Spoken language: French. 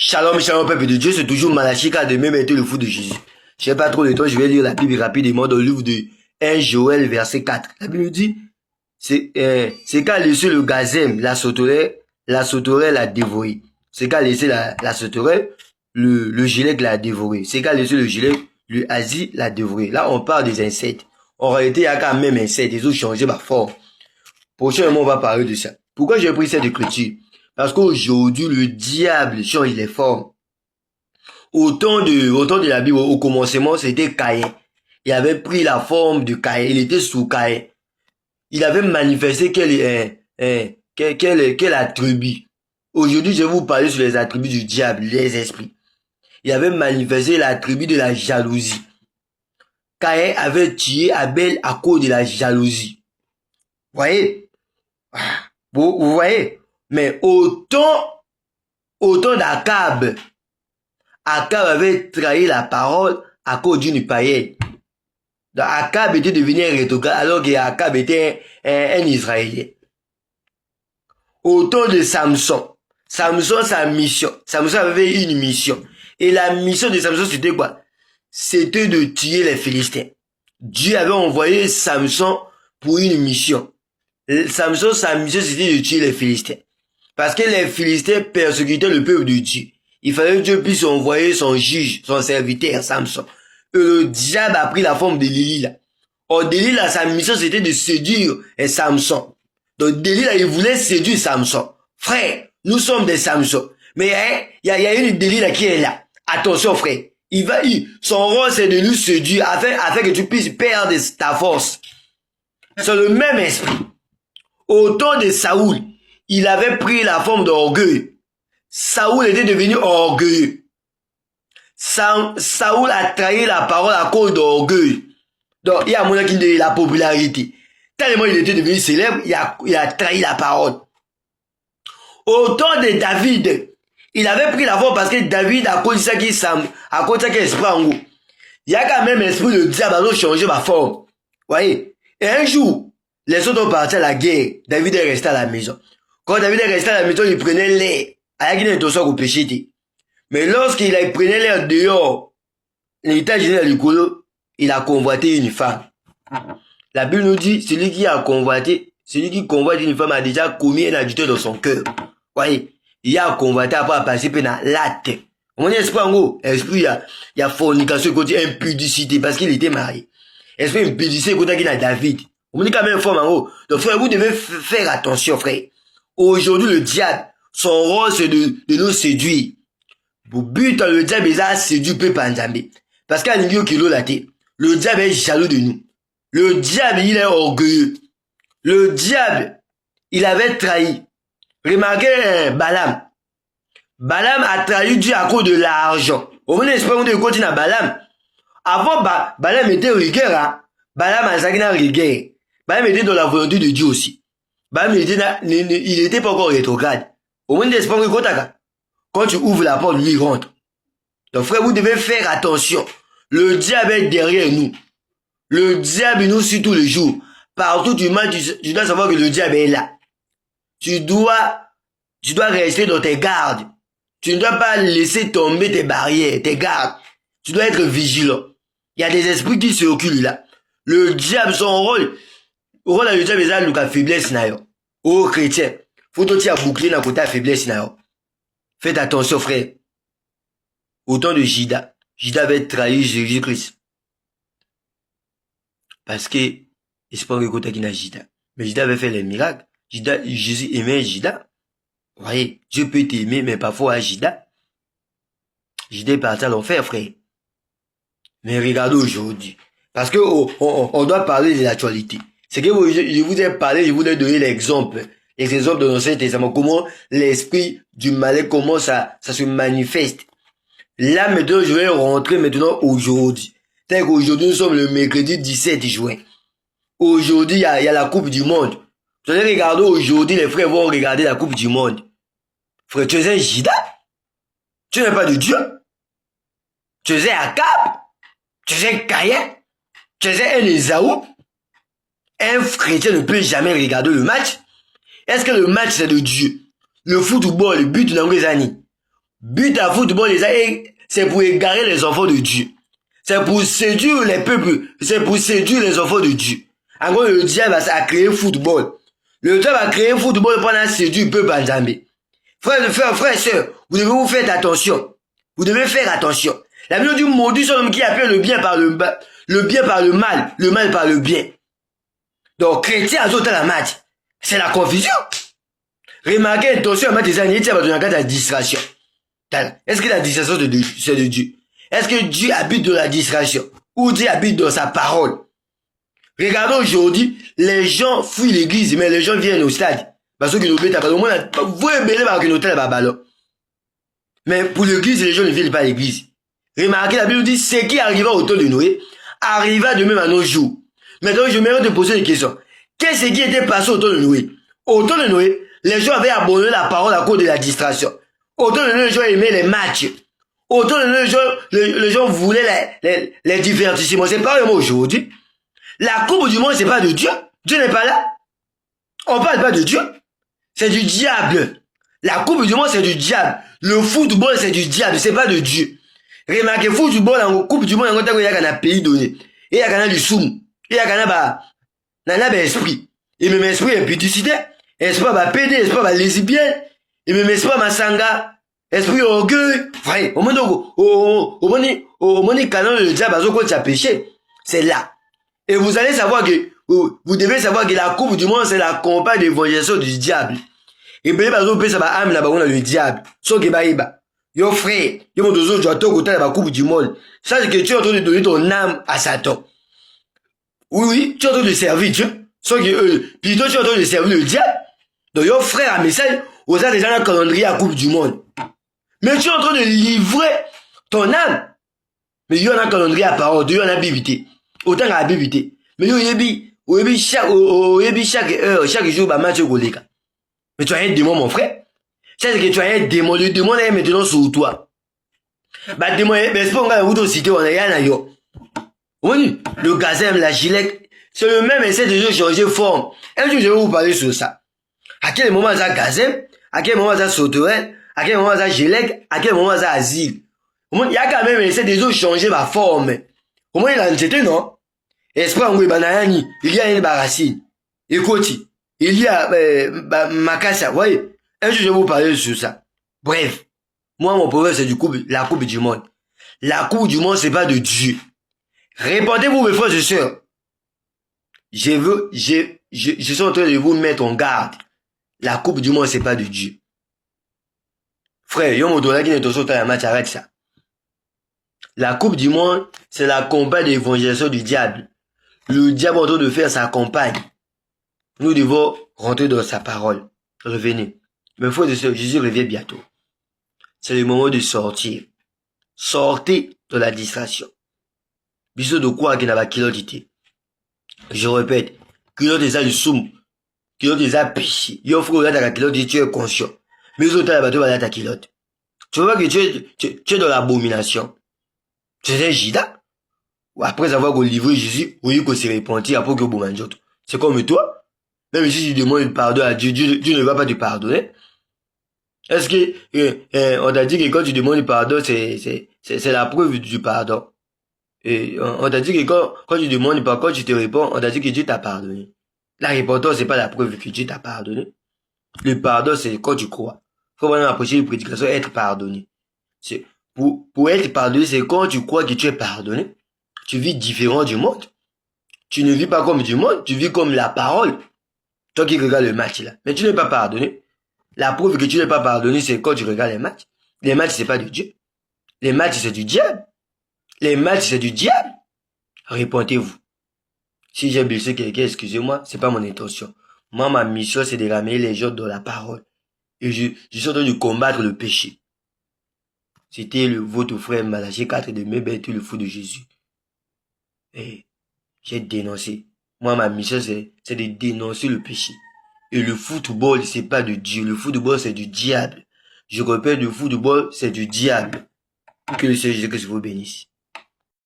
Shalom, shalom, peuple de Dieu, c'est toujours Malachi qui a de même été le fou de Jésus. Je n'ai pas trop de temps, je vais lire la Bible rapidement dans le livre de 1 Joël, verset 4. La Bible dit, c'est qu'a laissé le gazelle, la sauterelle l'a dévoré. C'est qu'a laissé la sauterelle, le gilet l'a dévoré. C'est qu'a laissé le gilet, le hasi l'a dévoré. Là, on parle des insectes. En réalité, il y a quand même insectes, ils ont changé ma forme. Prochainement, on va parler de ça. Pourquoi j'ai pris cette écriture? Parce qu'aujourd'hui, le diable change les formes. Au temps de la Bible, au commencement, c'était Caïn. Il avait pris la forme de Caïn. Il était sous Caïn. Il avait manifesté quel attribut. Aujourd'hui, je vais vous parler sur les attributs du diable, les esprits. Il avait manifesté l'attribut de la jalousie. Caïn avait tué Abel à cause de la jalousie. Vous voyez? Vous voyez? Mais autant d'Akab, Akab avait trahi la parole à cause d'une païenne. Donc Akab était devenu un rétrograde alors qu'Akab était un Israélien. Autant de Samson. Samson, sa mission. Samson avait une mission. Et la mission de Samson, c'était quoi? C'était de tuer les Philistins. Dieu avait envoyé Samson pour une mission. Samson, sa mission, c'était de tuer les Philistins. Parce que les Philistins persécutaient le peuple de Dieu. Il fallait que Dieu puisse envoyer son juge, son serviteur, Samson. Et le diable a pris la forme de Delilah. Or, Delilah, sa mission, c'était de séduire Samson. Donc, Delilah, il voulait séduire Samson. Frère, nous sommes des Samson. Mais, il y a une Delilah qui est là. Attention, frère. Son rôle, c'est de nous séduire afin que tu puisses perdre ta force. C'est le même esprit. Au temps de Saoul, il avait pris la forme d'orgueil. Saoul était devenu orgueilleux. Saoul a trahi la parole à cause d'orgueil. Donc, il y a un moment qui de la popularité. Tellement il était devenu célèbre, il a trahi la parole. Au temps de David, il avait pris la forme parce que David, à cause de ça qui est esprit en haut. Il y a quand même l'esprit de diable à changer ma forme. Voyez? Et un jour, les autres ont parti à la guerre. David est resté à la maison. Quand David est resté à la maison, il prenait l'air. Il y a intention au péché. Mais lorsqu'il prenait l'air dehors, l'état général du colo, il a convoité une femme. La Bible nous dit, celui qui convoite une femme a déjà commis un adultère dans son cœur. Voyez, il a convoité après à passer dans l'acte. Mon esprit en gros, esprit, il y a fornication, côté impudicité, parce qu'il était marié. Esprit impudicité, côté qu'il a David. On dit quand même forme en gros. Donc frère, vous devez faire attention, frère. Aujourd'hui, le diable, son rôle, c'est de nous séduire. Pour but, le diable, il a séduit le peuple Nzambe. Parce qu'à l'ingio qui l'a laté, le diable est jaloux de nous. Le diable, il est orgueilleux. Le diable, il avait trahi. Remarquez Balaam. Balaam a trahi Dieu à cause de l'argent. Au moins, espérons de continuer à Balaam. Avant, Balaam était rigueur, hein. Balaam a sagna rigueur. Balaam était dans la volonté de Dieu aussi. Balaam, il était pas encore rétrograde. Au moins, espérons que quand tu ouvres la porte, lui, il rentre. Donc, frère, vous devez faire attention. Le diable est derrière nous. Le diable nous suit tous les jours. Partout tu dois savoir que le diable est là. Tu dois rester dans tes gardes. Tu ne dois pas laisser tomber tes barrières, tes gardes. Tu dois être vigilant. Il y a des esprits qui circulent là. Le diable, son rôle à le diable, c'est la faiblesse. Oh, chrétien. Faut te boucler dans côté faiblesse. Faites attention, frère. Au temps de Judas avait trahi Jésus-Christ. Parce que, j'espère que côté qui n'a Judas. Mais Judas avait fait les miracles. Jésus aimait Judas. Vous voyez, Dieu peut t'aimer, mais parfois à Judas. Judas est parti à l'enfer, frère. Mais regardez aujourd'hui. Parce que on doit parler de l'actualité. C'est que je vous ai parlé, je vous ai donné l'exemple. Les exemples de l'Ancien Testament. Comment l'esprit du mal, comment ça se manifeste. Là, maintenant, je vais rentrer maintenant aujourd'hui. Tel qu'aujourd'hui, nous sommes le mercredi 17 juin. Aujourd'hui, il y a la Coupe du Monde. Vous allez regarder aujourd'hui, les frères vont regarder la Coupe du Monde. Frère, tu es un Judas? Tu n'es pas de Dieu? Tu es un Akab? Tu es un Caïn? Tu es un Esaü? Un chrétien ne peut jamais regarder le match. Est-ce que le match c'est de Dieu? Le football, le but de l'Angleterre. But à football, c'est pour égarer les enfants de Dieu. C'est pour séduire les peuples. C'est pour séduire les enfants de Dieu. En gros, le diable a créé football. Le diable a créé football pendant séduire le peuple Nzambe. Frères et sœurs, vous devez vous faire attention. Vous devez faire attention. La Bible dit maudit son homme qui appelle le bien par le mal, le mal par le bien. Donc, chrétien a la match. C'est la confusion. Remarquez, attention, à mettre des années, il y a la distraction. Est-ce que la distraction c'est de Dieu? Est-ce que Dieu habite dans la distraction? Ou Dieu habite dans sa parole? Regardons aujourd'hui, les gens fuient l'église, mais les gens viennent au stade. Parce que nous bêtons, au moins, vous êtes parce que nous sommes ballon. Mais pour l'église, les gens ne viennent pas à l'église. Remarquez, la Bible dit, ce qui arriva au temps de Noé, arriva de même à nos jours. Maintenant, je mérite de poser une question. Qu'est-ce qui était passé au temps de Noé? Au temps de Noé, les gens avaient abandonné la parole à cause de la distraction. Au temps de Noé, les gens aimaient les matchs. Au temps de Noé, les gens voulaient les divertissements. C'est pas vraiment aujourd'hui. La coupe du monde, c'est pas de Dieu. Dieu n'est pas là. On parle pas de Dieu. C'est du diable. La coupe du monde, c'est du diable. Le football, c'est du diable. C'est pas de Dieu. Remarquez, football, en coupe du monde, il y a un pays donné. Il y a un du soum. Il y a un esprit. Et même esprit est publicité. Esprit va pédé, esprit va lesbienne. Et même esprit va sanga. Esprit orgueil. Vrai. Au moment canon, le diable a quoi tu as péché. C'est là. Et vous allez savoir que, vous devez savoir que la coupe du monde, c'est la compagne d'évangélisation du diable. Et bien, par exemple, ça va amener là-bas, on a le diable. Sauf que, bah, yo frère, yo mon dozo, tu as tout côté de la coupe du monde. Ça, c'est que tu es en train de donner ton âme à Satan. Oui, tu es en train de servir Dieu. Sauf que, plutôt, tu es en train de servir le diable. Donc, yo frère, à message, vous avez déjà un calendrier à coupe du monde. Mais tu es en train de livrer ton âme. Mais yo en a un calendrier à parole, yo en a bibité. Autant qu'à bibité. Mais yo chaque heure, chaque jour, bah, match au collègue. Mais tu as un démon, mon frère. C'est que tu as un démon. Le démon est maintenant sur toi. Bah, démon, c'est pas encore vous cité, on a rien à yo. Oui, le gazem, la gilet, c'est le même essai de changer forme. Un jour, je vais vous parler sur ça. À quel moment ça gazem, à quel moment ça sauterelle, à quel moment ça gilet, à quel moment ça asile. Il y a quand même essai de changer ma forme. Au moins, il a un non? Esprit en banani, il y a une racine. Écoute, il y a Makassa, voyez. Un jour, je vais vous parler sur ça. Bref, moi, mon problème, c'est la coupe du monde. La coupe du monde, c'est pas de Dieu. Répondez-vous, mes frères et sœurs. Je suis en train de vous mettre en garde. La coupe du monde, c'est pas de Dieu. Frère, yo mon dollar qui n'est pas un match, arrête ça. La coupe du monde, c'est la campagne d'évangélisation du diable. Le diable est en train de faire sa campagne. Nous devons rentrer dans sa parole. Revenez. Mes frères et sœurs, Jésus revient bientôt. C'est le moment de sortir. Sortez de la distraction. Bisous de quoi qu'il n'a pas kilodité. Je répète, kilote est ça du soum. Kilote est ça péché. Yo frère, là, ta kilote, tu es conscient. Mais aux autres, là, tu vas ta kilote. Tu vois que tu es dans l'abomination. Tu es un gida. Après avoir livré Jésus, oui, que c'est repenti après que vous mangez. C'est comme toi. Même si tu demandes pardon à Dieu, Dieu ne va pas te pardonner. Est-ce que, on t'a dit que quand tu demandes pardon, c'est la preuve du pardon. Et on t'a dit que quand tu demandes pardon, quand tu te réponds, on t'a dit que Dieu t'a pardonné. La repentance, c'est pas la preuve que Dieu t'a pardonné. Le pardon, c'est quand tu crois. Faut vraiment approcher une prédication, être pardonné. C'est, pour être pardonné, c'est quand tu crois que tu es pardonné. Tu vis différent du monde. Tu ne vis pas comme du monde, tu vis comme la parole. Toi qui regardes le match là. Mais tu n'es pas pardonné. La preuve que tu n'es pas pardonné, c'est quand tu regardes les matchs. Les matchs, c'est pas de Dieu. Les matchs, c'est du diable. Les matchs, c'est du diable. Répondez-vous. Si j'ai blessé quelqu'un, excusez-moi, c'est pas mon intention. Moi, ma mission, c'est de ramener les gens dans la parole. Et je suis en train de combattre le péché. C'était votre frère Malachi 4 de mes bêtes, le fou de Jésus. Et j'ai dénoncé. Moi, ma mission, c'est de dénoncer le péché. Et le football, c'est pas de Dieu. Le football, c'est du diable. Je répète, le football, c'est du diable. Que le Seigneur Jésus vous bénisse.